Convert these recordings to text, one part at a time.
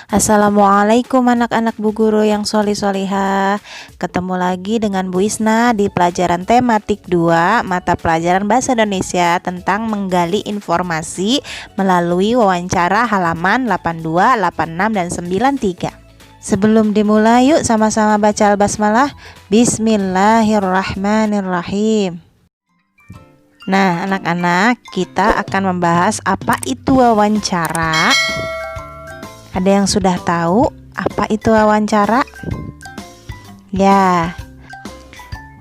Assalamualaikum anak-anak Bu Guru yang solihah. Ketemu lagi dengan Bu Isna di pelajaran tematik 2 mata pelajaran Bahasa Indonesia tentang menggali informasi melalui wawancara halaman 82, 86, dan 93. Sebelum dimulai, yuk sama-sama baca Al-Basmalah. Bismillahirrahmanirrahim. Nah, anak-anak, kita akan membahas apa itu wawancara. Ada yang sudah tahu apa itu wawancara? Ya,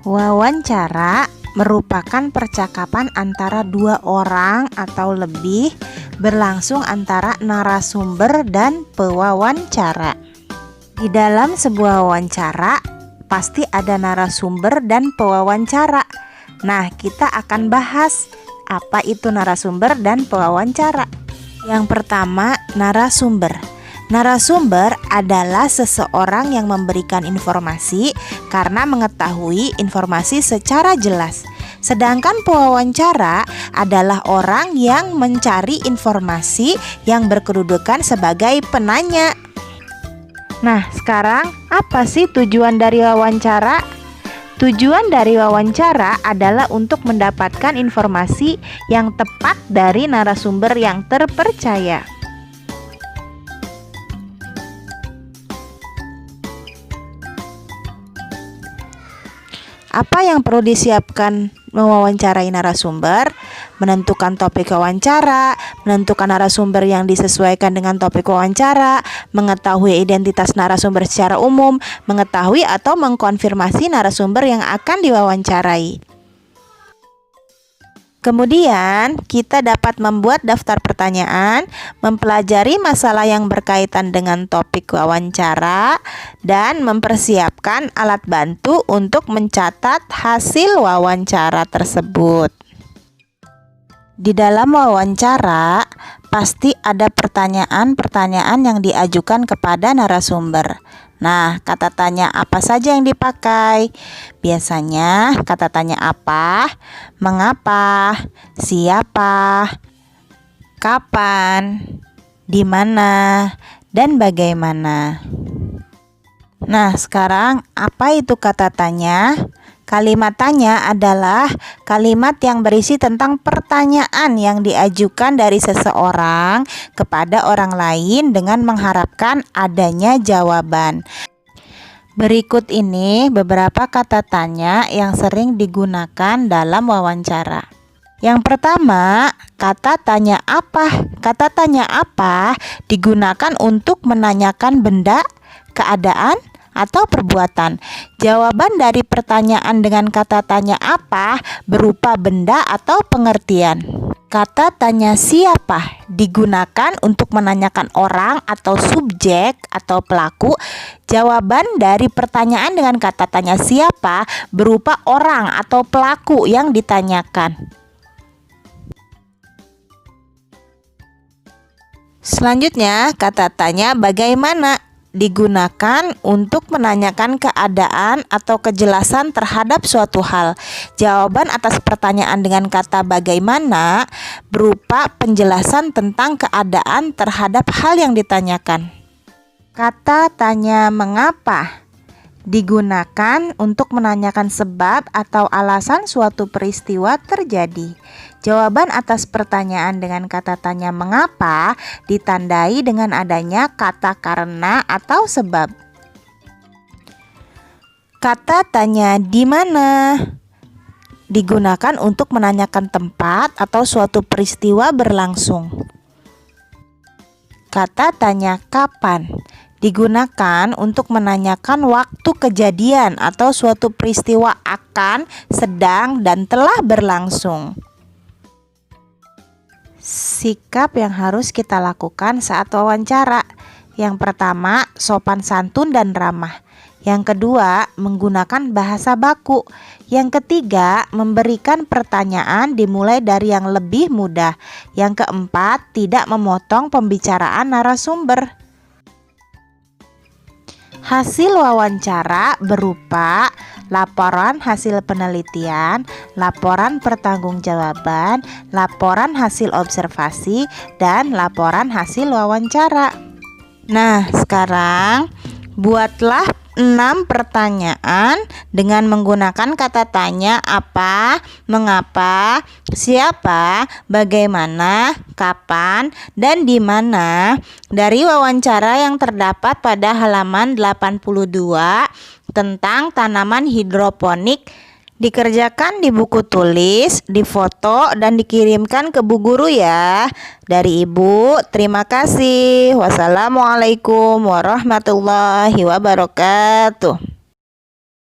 wawancara merupakan percakapan antara dua orang atau lebih berlangsung antara narasumber dan pewawancara. Di dalam sebuah wawancara pasti ada narasumber dan pewawancara. Nah, kita akan bahas apa itu narasumber dan pewawancara. Yang pertama, narasumber. Narasumber adalah seseorang yang memberikan informasi karena mengetahui informasi secara jelas. Sedangkan pewawancara adalah orang yang mencari informasi yang berkedudukan sebagai penanya. Nah, sekarang apa sih tujuan dari wawancara? Tujuan dari wawancara adalah untuk mendapatkan informasi yang tepat dari narasumber yang terpercaya. Apa yang perlu disiapkan mewawancarai narasumber? Menentukan topik wawancara, menentukan narasumber yang disesuaikan dengan topik wawancara, mengetahui identitas narasumber secara umum, mengetahui atau mengkonfirmasi narasumber yang akan diwawancarai. Kemudian, kita dapat membuat daftar pertanyaan, mempelajari masalah yang berkaitan dengan topik wawancara, dan mempersiapkan alat bantu untuk mencatat hasil wawancara tersebut. Di dalam wawancara, pasti ada pertanyaan-pertanyaan yang diajukan kepada narasumber. Nah, kata tanya apa saja yang dipakai? Biasanya kata tanya apa, mengapa, siapa, kapan, di mana, dan bagaimana. Nah, sekarang apa itu kata tanya? Kalimat tanya adalah kalimat yang berisi tentang pertanyaan yang diajukan dari seseorang kepada orang lain dengan mengharapkan adanya jawaban. Berikut ini beberapa kata tanya yang sering digunakan dalam wawancara. Yang pertama, kata tanya apa? Kata tanya apa digunakan untuk menanyakan benda, keadaan, atau perbuatan. Jawaban dari pertanyaan dengan kata tanya apa berupa benda atau pengertian. Kata tanya siapa digunakan untuk menanyakan orang atau subjek atau pelaku. Jawaban dari pertanyaan dengan kata tanya siapa berupa orang atau pelaku yang ditanyakan. Selanjutnya, kata tanya bagaimana digunakan untuk menanyakan keadaan atau kejelasan terhadap suatu hal. Jawaban atas pertanyaan dengan kata bagaimana berupa penjelasan tentang keadaan terhadap hal yang ditanyakan. Kata tanya mengapa digunakan untuk menanyakan sebab atau alasan suatu peristiwa terjadi. Jawaban atas pertanyaan dengan kata tanya mengapa ditandai dengan adanya kata karena atau sebab. Kata tanya di mana digunakan untuk menanyakan tempat atau suatu peristiwa berlangsung. Kata tanya kapan digunakan untuk menanyakan waktu kejadian atau suatu peristiwa akan, sedang, dan telah berlangsung. Sikap yang harus kita lakukan saat wawancara. Yang pertama, sopan santun dan ramah. Yang kedua, menggunakan bahasa baku. Yang ketiga, memberikan pertanyaan dimulai dari yang lebih mudah. Yang keempat, tidak memotong pembicaraan narasumber. Hasil wawancara berupa laporan hasil penelitian, laporan pertanggungjawaban, laporan hasil observasi, dan laporan hasil wawancara. Nah, sekarang buatlah 6 pertanyaan dengan menggunakan kata tanya apa, mengapa, siapa, bagaimana, kapan, dan di mana dari wawancara yang terdapat pada halaman 82 tentang tanaman hidroponik. Dikerjakan di buku tulis, difoto, dan dikirimkan ke Bu Guru ya. Dari Ibu, terima kasih. Wassalamualaikum warahmatullahi wabarakatuh.